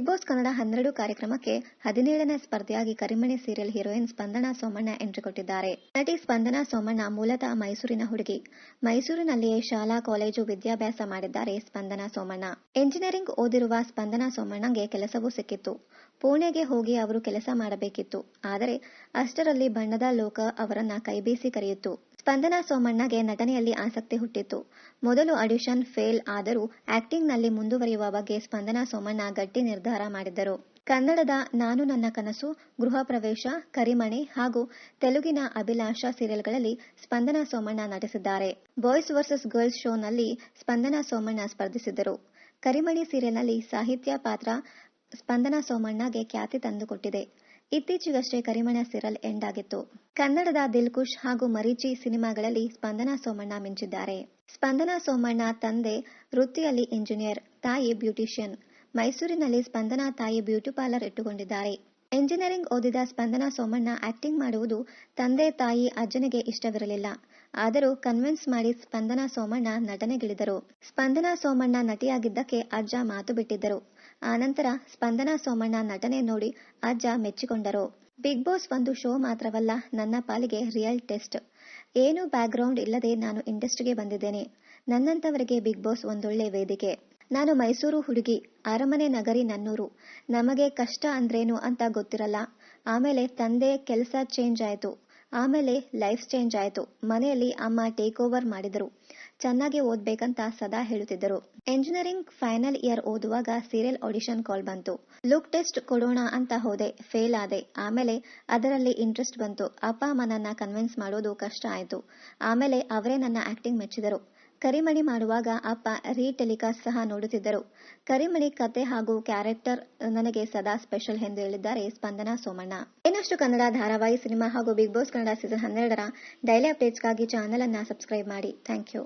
Big Boss Kannada 12 ಕಾರ್ಯಕ್ರಮಕ್ಕೆ 17ನೇ ಸ್ಪರ್ಧೆಯಾಗಿ ಕರಿಮಣಿ serial heroine ಸ್ಪಂದನಾ Somanna entry ಕೊಟ್ಟಿದ್ದಾರೆ. ನಟಿ ಸ್ಪಂದನಾ ಸೋಮಣ್ಣ ಮೂಲತಃ ಮೈಸೂರಿನ ಹುಡುಗಿ. ಮೈಸೂರಿನಲ್ಲಿಯೇ ಶಾಲಾ ಕಾಲೇಜು ವಿದ್ಯಾಭ್ಯಾಸ ಮಾಡಿದ್ದಾರೆ ಸ್ಪಂದನಾ ಸೋಮಣ್ಣ. ಎಂಜಿನಿಯರಿಂಗ್ ಓದಿರುವ ಸ್ಪಂದನಾ ಸೋಮಣ್ಣಗೆ ಕೆಲಸವೂ ಸಿಕ್ಕಿತ್ತು. ಪುಣೆಗೆ ಹೋಗಿ ಅವರು ಕೆಲಸ ಮಾಡಬೇಕಿತ್ತು. ಆದರೆ ಅಷ್ಟರಲ್ಲಿ ಬಣ್ಣದ ಲೋಕ ಅವರನ್ನ ಕೈಬೀಸಿ ಕರೆಯಿತು. ಸ್ಪಂದನಾ ಸೋಮಣ್ಣಗೆ ನಟನೆಯಲ್ಲಿ ಆಸಕ್ತಿ ಹುಟ್ಟಿತ್ತು. ಮೊದಲು ಆಡಿಷನ್ ಫೇಲ್ ಆದರೂ ಆಕ್ಟಿಂಗ್ನಲ್ಲಿ ಮುಂದುವರಿಯುವ ಬಗ್ಗೆ ಸ್ಪಂದನಾ ಸೋಮಣ್ಣ ಗಟ್ಟಿ ನಿರ್ಧಾರ ಮಾಡಿದ್ದರು. ಕನ್ನಡದ ನಾನು ನನ್ನ ಕನಸು, ಗೃಹ ಪ್ರವೇಶ, ಕರಿಮಣಿ ಹಾಗೂ ತೆಲುಗಿನ ಅಭಿಲಾಷ ಸೀರಿಯಲ್ಗಳಲ್ಲಿ ಸ್ಪಂದನಾ ಸೋಮಣ್ಣ ನಟಿಸಿದ್ದಾರೆ. ಬಾಯ್ಸ್ ವರ್ಸಸ್ ಗರ್ಲ್ಸ್ ಶೋನಲ್ಲಿ ಸ್ಪಂದನಾ ಸೋಮಣ್ಣ ಸ್ಪರ್ಧಿಸಿದ್ದರು. ಕರಿಮಣಿ ಸೀರಿಯಲ್ನಲ್ಲಿ ಸಾಹಿತ್ಯ ಪಾತ್ರ ಸ್ಪಂದನಾ ಸೋಮಣ್ಣಗೆ ಖ್ಯಾತಿ ತಂದುಕೊಟ್ಟಿದೆ. ಇತ್ತೀಚೆಗಷ್ಟೇ ಕರಿಮಣಿ ಸೀರಿಯಲ್ ಎಂಡ್ ಆಗಿತ್ತು. ಕನ್ನಡದ ದಿಲ್ಖುಷ್ ಹಾಗೂ ಮರೀಚಿ ಸಿನಿಮಾಗಳಲ್ಲಿ ಸ್ಪಂದನಾ ಸೋಮಣ್ಣ ಮಿಂಚಿದ್ದಾರೆ. ಸ್ಪಂದನಾ ಸೋಮಣ್ಣ ತಂದೆ ವೃತ್ತಿಯಲ್ಲಿ ಇಂಜಿನಿಯರ್, ತಾಯಿ ಬ್ಯೂಟಿಷಿಯನ್. ಮೈಸೂರಿನಲ್ಲಿ ಸ್ಪಂದನಾ ತಾಯಿ ಬ್ಯೂಟಿ ಪಾರ್ಲರ್ ಇಟ್ಟುಕೊಂಡಿದ್ದಾರೆ. ಎಂಜಿನಿಯರಿಂಗ್ ಓದಿದ ಸ್ಪಂದನಾ ಸೋಮಣ್ಣ ಆಕ್ಟಿಂಗ್ ಮಾಡುವುದು ತಂದೆ ತಾಯಿ ಅಜ್ಜನಿಗೆ ಇಷ್ಟವಿರಲಿಲ್ಲ. ಆದರೂ ಕನ್ವಿನ್ಸ್ ಮಾಡಿ ಸ್ಪಂದನಾ ಸೋಮಣ್ಣ ನಟನೆಗಿಳಿದರು. ಸ್ಪಂದನಾ ಸೋಮಣ್ಣ ನಟಿಯಾಗಿದ್ದಕ್ಕೆ ಅಜ್ಜ ಮಾತು ಬಿಟ್ಟಿದ್ದರು. ಆನಂತರ ಸ್ಪಂದನಾ ಸೋಮಣ್ಣ ನಟನೆ ನೋಡಿ ಅಜ್ಜ ಮೆಚ್ಚಿಕೊಂಡರು. ಬಿಗ್ ಬಾಸ್ ಒಂದು ಶೋ ಮಾತ್ರವಲ್ಲ, ನನ್ನ ಪಾಲಿಗೆ ರಿಯಲ್ ಟೆಸ್ಟ್. ಏನು ಬ್ಯಾಕ್ಗ್ರೌಂಡ್ ಇಲ್ಲದೆ ನಾನು ಇಂಡಸ್ಟ್ರಿಗೆ ಬಂದಿದ್ದೇನೆ. ನನ್ನಂತವರಿಗೆ ಬಿಗ್ ಬಾಸ್ ಒಂದೊಳ್ಳೆ ವೇದಿಕೆ. ನಾನು ಮೈಸೂರು ಹುಡುಗಿ, ಅರಮನೆ ನಗರಿ ನನ್ನೂರು. ನಮಗೆ ಕಷ್ಟ ಅಂದ್ರೇನು ಅಂತ ಗೊತ್ತಿರಲ್ಲ. ಆಮೇಲೆ ತಂದೆ ಕೆಲಸ ಚೇಂಜ್ ಆಯ್ತು. ಆಮೇಲೆ ಲೈಫ್ ಚೇಂಜ್ ಆಯ್ತು. ಮನೆಯಲ್ಲಿ ಅಮ್ಮ ಟೇಕ್ ಓವರ್ ಮಾಡಿದರು. ಚೆನ್ನಾಗಿ ಓದ್ಬೇಕಂತ ಸದಾ ಹೇಳುತ್ತಿದ್ದರು. ಎಂಜಿನಿಯರಿಂಗ್ ಫೈನಲ್ ಇಯರ್ ಓದುವಾಗ ಸೀರಿಯಲ್ ಆಡಿಷನ್ ಕಾಲ್ ಬಂತು. ಲುಕ್ ಟೆಸ್ಟ್ ಕೊಡೋಣ ಅಂತ ಹೋದೆ, ಫೇಲ್ ಆದೆ. ಆಮೇಲೆ ಅದರಲ್ಲಿ ಇಂಟ್ರೆಸ್ಟ್ ಬಂತು. ಅಪ್ಪ ಅಮ್ಮನನ್ನ ಕನ್ವಿನ್ಸ್ ಮಾಡೋದು ಕಷ್ಟ ಆಯ್ತು. ಆಮೇಲೆ ಅವರೇ ನನ್ನ ಆಕ್ಟಿಂಗ್ ಮೆಚ್ಚಿದರು. ಕರಿಮಣಿ ಮಾಡುವಾಗ ಅಪ್ಪ ಟೆಲಿಕಾಸ್ಟ್ ಸಹ ನೋಡುತ್ತಿದ್ದರು. ಕರಿಮಣಿ ಕತೆ ಹಾಗೂ ಕ್ಯಾರೆಕ್ಟರ್ ನನಗೆ ಸದಾ ಸ್ಪೆಷಲ್ ಎಂದು ಹೇಳಿದ್ದಾರೆ ಸ್ಪಂದನಾ ಸೋಮಣ್ಣ. ಇನ್ನಷ್ಟು ಕನ್ನಡ ಧಾರಾವಾಹಿ, ಸಿನಿಮಾ ಹಾಗೂ ಬಿಗ್ ಬಾಸ್ ಕನ್ನಡ ಸೀಸನ್ 12ರ ಡೈಲಿ ಅಪ್ಡೇಟ್ಸ್ಗಾಗಿ ಚಾನೆಲ್ ಅನ್ನ ಸಬ್ಸ್ಕ್ರೈಬ್ ಮಾಡಿ. Thank you.